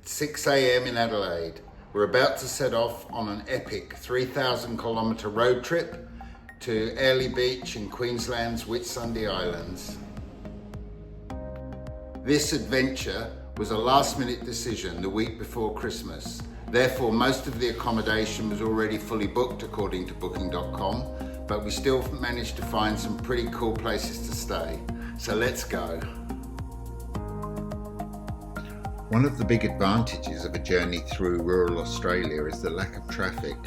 6 a.m. in Adelaide. We're about to set off on an epic 3,000 kilometre road trip to Airlie Beach in Queensland's Whitsunday Islands. This adventure was a last-minute decision the week before Christmas. Therefore, most of the accommodation was already fully booked according to booking.com, but we still managed to find some pretty cool places to stay. So let's go. One of the big advantages of a journey through rural Australia is the lack of traffic,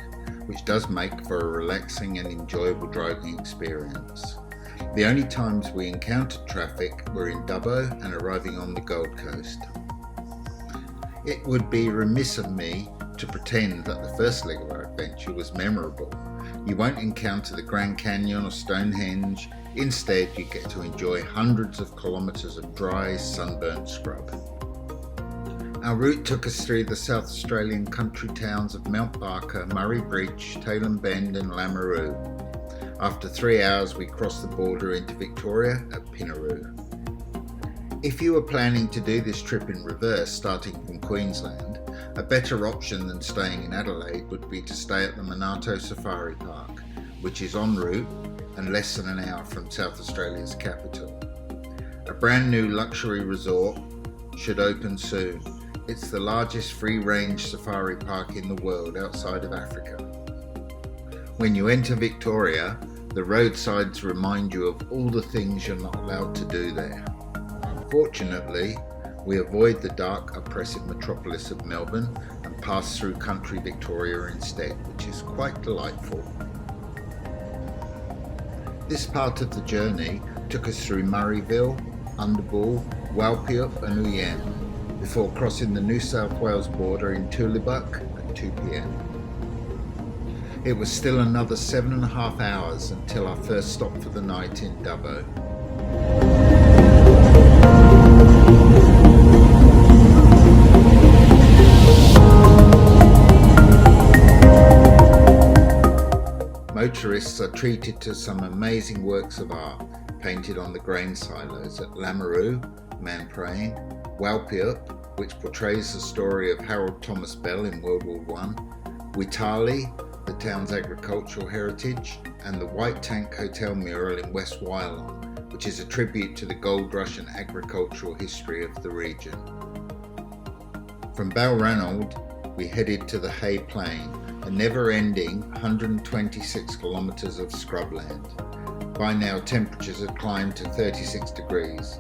which does make for a relaxing and enjoyable driving experience. The only times we encountered traffic were in Dubbo and arriving on the Gold Coast. It would be remiss of me to pretend that the first leg of our adventure was memorable. You won't encounter the Grand Canyon or Stonehenge. Instead, you get to enjoy hundreds of kilometres of dry, sunburnt scrub. Our route took us through the South Australian country towns of Mount Barker, Murray Bridge, Tailem Bend and Lameroo. After 3 hours, we crossed the border into Victoria at Pinaroo. If you were planning to do this trip in reverse, starting from Queensland, a better option than staying in Adelaide would be to stay at the Monarto Safari Park, which is en route and less than an hour from South Australia's capital. A brand new luxury resort should open soon. It's the largest free-range safari park in the world outside of Africa. When you enter Victoria, the roadsides remind you of all the things you're not allowed to do there. Fortunately, we avoid the dark, oppressive metropolis of Melbourne and pass through country Victoria instead, which is quite delightful. This part of the journey took us through Murrayville, Underball, Walpiup and Uyen, before crossing the New South Wales border in Tulibuk at 2 p.m. It was still another 7.5 hours until our first stop for the night in Dubbo. Motorists are treated to some amazing works of art painted on the grain silos at Lameroo, Man Praying, Walpiup, which portrays the story of Harold Thomas Bell in World War I, Whitsunday, the town's agricultural heritage, and the White Tank Hotel mural in West Wyalong, which is a tribute to the gold rush and agricultural history of the region. From Balranald, we headed to the Hay Plain, a never-ending 126 kilometres of scrubland. By now, temperatures had climbed to 36 degrees.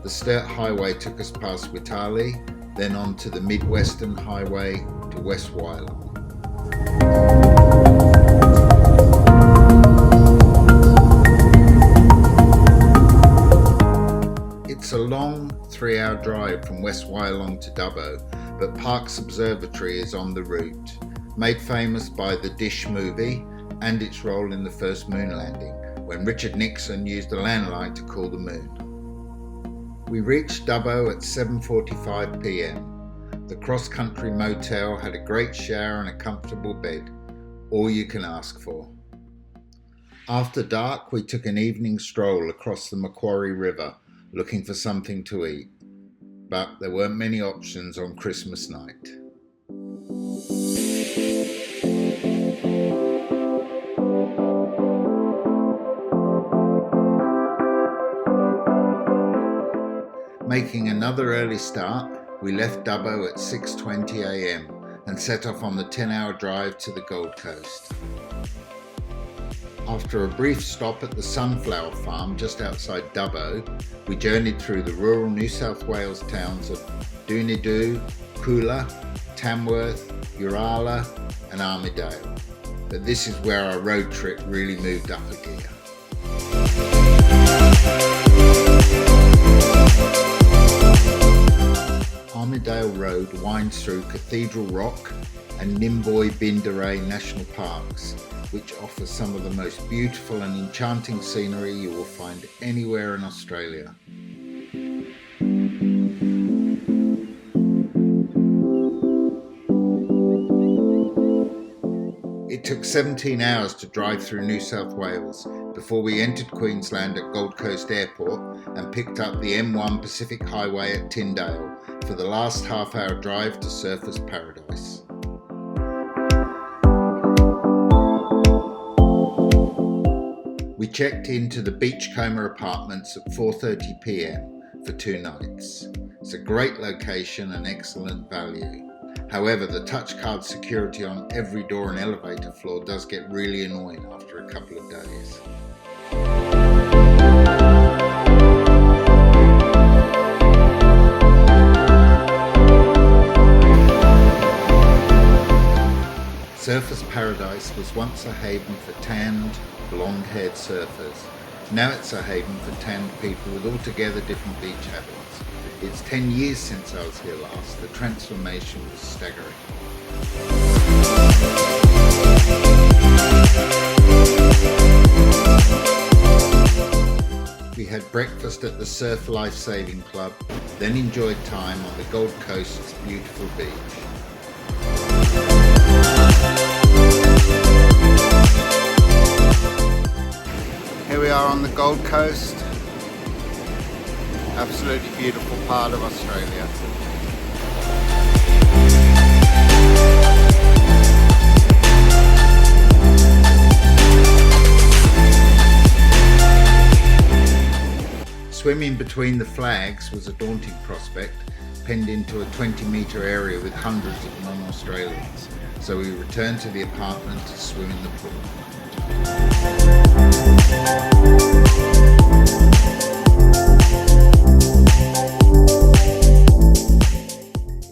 The Sturt Highway took us past Whitsunday, then on to the Mid-Western Highway to West Wyalong. It's a long 3-hour drive from West Wyalong to Dubbo, but Parkes Observatory is on the route, made famous by the Dish movie and its role in the first moon landing, when Richard Nixon used a landline to call the moon. We reached Dubbo at 7:45 p.m. The cross-country motel had a great shower and a comfortable bed, all you can ask for. After dark, we took an evening stroll across the Macquarie River, looking for something to eat, but there weren't many options on Christmas night. Making another early start, we left Dubbo at 6:20 a.m. and set off on the 10-hour drive to the Gold Coast. After a brief stop at the Sunflower Farm just outside Dubbo, we journeyed through the rural New South Wales towns of Doonidoo, Coolah, Tamworth, Uralla and Armidale. But this is where our road trip really moved up a gear. Armidale Road winds through Cathedral Rock and Nimboy Binderay National Parks, which offers some of the most beautiful and enchanting scenery you will find anywhere in Australia. It took 17 hours to drive through New South Wales before we entered Queensland at Gold Coast Airport and picked up the M1 Pacific Highway at Tyndale, for the last half-hour drive to Surfers Paradise. We checked into the Beachcomber Apartments at 4:30 p.m. for 2 nights. It's a great location and excellent value. However, the touch card security on every door and elevator floor does get really annoying after a couple of days. Surfers Paradise was once a haven for tanned, blonde-haired surfers. Now it's a haven for tanned people with altogether different beach habits. It's 10 years since I was here last. The transformation was staggering. We had breakfast at the Surf Life Saving Club, then enjoyed time on the Gold Coast's beautiful beach. Here we are on the Gold Coast. Absolutely beautiful part of Australia. Swimming between the flags was a daunting prospect, penned into a 20-metre area with hundreds of non-Australians, so we returned to the apartment to swim in the pool.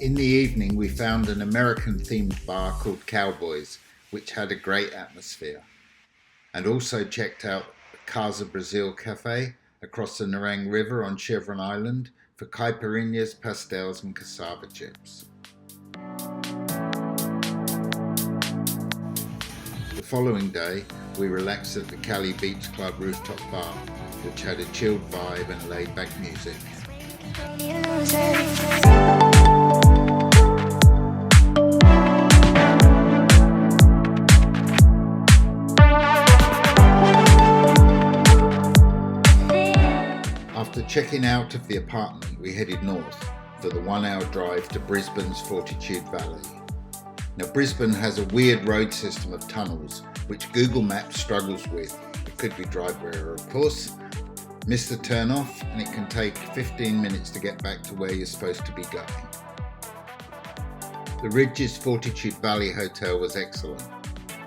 In the evening we found an American-themed bar called Cowboys, which had a great atmosphere, and also checked out the Casa Brazil Cafe across the Nerang River on Chevron Island for caipirinhas, pastels and cassava chips. The following day, we relaxed at the Airlie Beach Club rooftop bar, which had a chilled vibe and laid-back music. After checking out of the apartment, we headed north for the 1-hour drive to Brisbane's Fortitude Valley. Now, Brisbane has a weird road system of tunnels, which Google Maps struggles with. It could be driveway error, of course. Miss the turn-off and it can take 15 minutes to get back to where you're supposed to be going. The Ridges Fortitude Valley Hotel was excellent.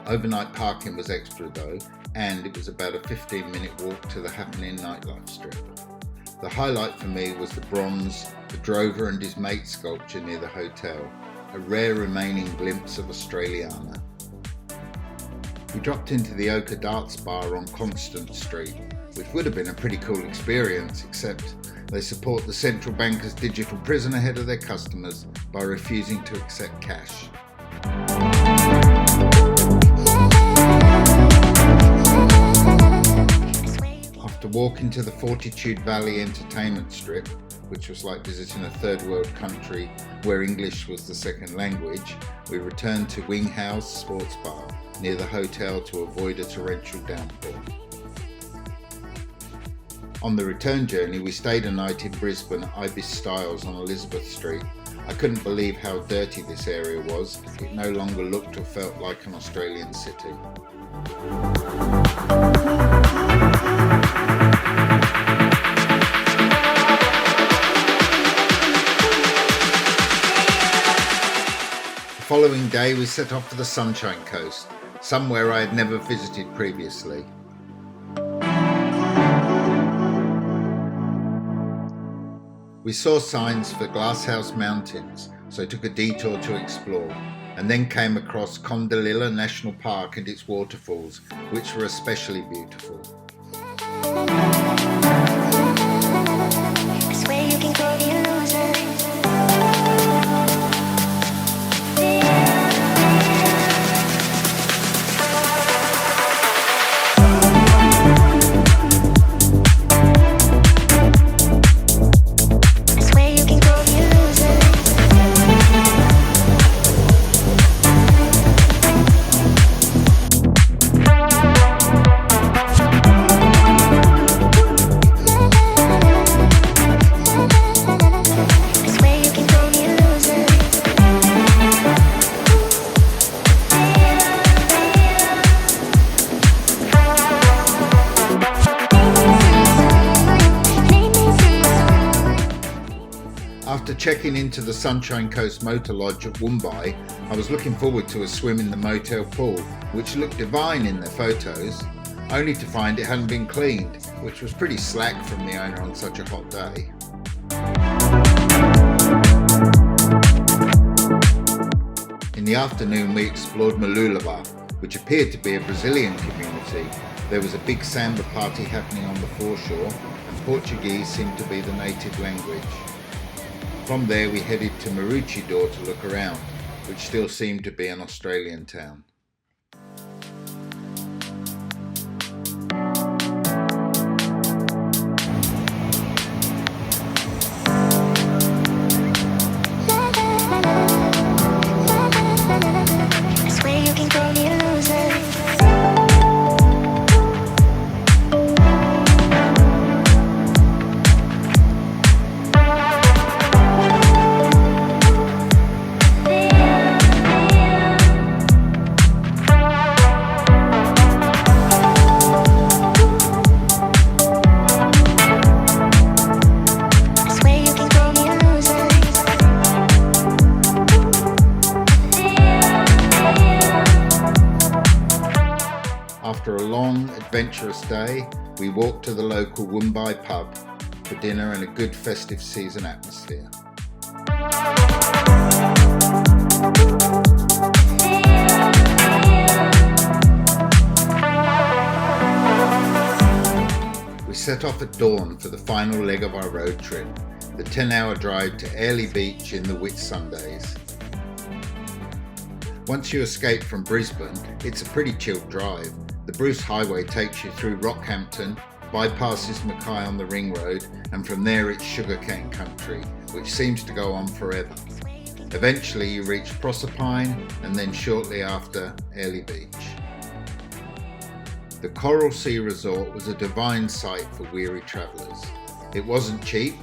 Overnight parking was extra though, and it was about a 15-minute walk to the happening nightlife strip. The highlight for me was the bronze, the drover and his mate sculpture near the hotel, a rare remaining glimpse of Australiana. We dropped into the Ochre Darts Bar on Constant Street, which would have been a pretty cool experience, except they support the central banker's digital prison ahead of their customers by refusing to accept cash. After walking to the Fortitude Valley Entertainment Strip, which was like visiting a third world country where English was the second language, we returned to Wing House Sports Bar near the hotel to avoid a torrential downpour. On the return journey, we stayed a night in Brisbane at Ibis Styles on Elizabeth Street. I couldn't believe how dirty this area was. It no longer looked or felt like an Australian city. The following day we set off for the Sunshine Coast, somewhere I had never visited previously. We saw signs for Glasshouse Mountains, so took a detour to explore, and then came across Condalilla National Park and its waterfalls, which were especially beautiful. checking into the Sunshine Coast Motor Lodge at Whitsunday, I was looking forward to a swim in the motel pool, which looked divine in their photos, only to find it hadn't been cleaned, which was pretty slack from the owner on such a hot day. In the afternoon we explored Malulaba, which appeared to be a Brazilian community. There was a big samba party happening on the foreshore, and Portuguese seemed to be the native language. From there we headed to Maroochydore to look around, which still seemed to be an Australian town. After a long, adventurous day, we walked to the local Whitsunday pub for dinner and a good festive season atmosphere. We set off at dawn for the final leg of our road trip, the 10-hour drive to Airlie Beach in the Whitsundays. Once you escape from Brisbane, it's a pretty chilled drive. The Bruce Highway takes you through Rockhampton, bypasses Mackay on the Ring Road, and from there it's sugarcane country, which seems to go on forever. Eventually you reach Proserpine, and then shortly after, Airlie Beach. The Coral Sea Resort was a divine sight for weary travellers. It wasn't cheap,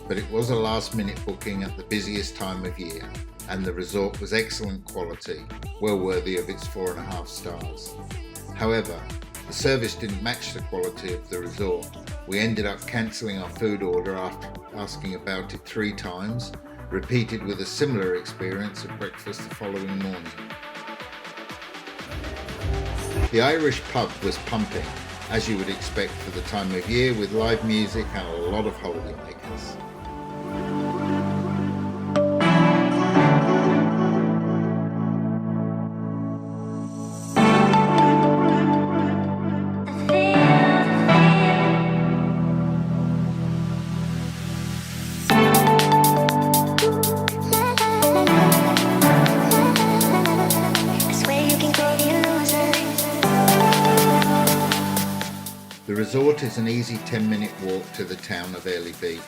but it was a last-minute booking at the busiest time of year, and the resort was excellent quality, well worthy of its 4.5 stars. However, the service didn't match the quality of the resort. We ended up cancelling our food order after asking about it 3 times, repeated with a similar experience at breakfast the following morning. The Irish pub was pumping, as you would expect for the time of year, with live music and a lot of holidaymakers. The resort is an easy 10-minute walk to the town of Airlie Beach.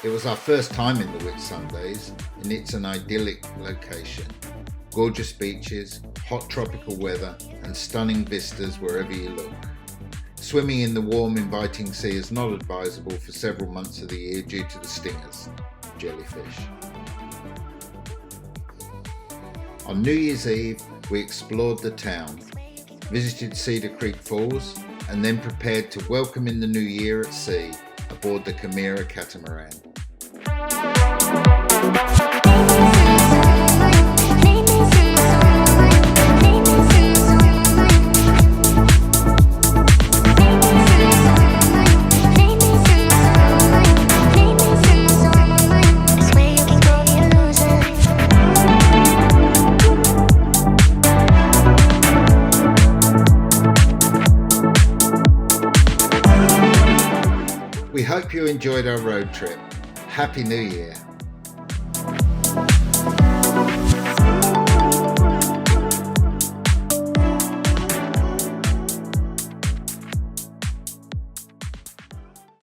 It was our first time in the Whitsundays, and it's an idyllic location. Gorgeous beaches, hot tropical weather, and stunning vistas wherever you look. Swimming in the warm, inviting sea is not advisable for several months of the year due to the stingers, jellyfish. On New Year's Eve, we explored the town, visited Cedar Creek Falls, and then prepared to welcome in the new year at sea aboard the Chimera catamaran. We hope you enjoyed our road trip. Happy New Year!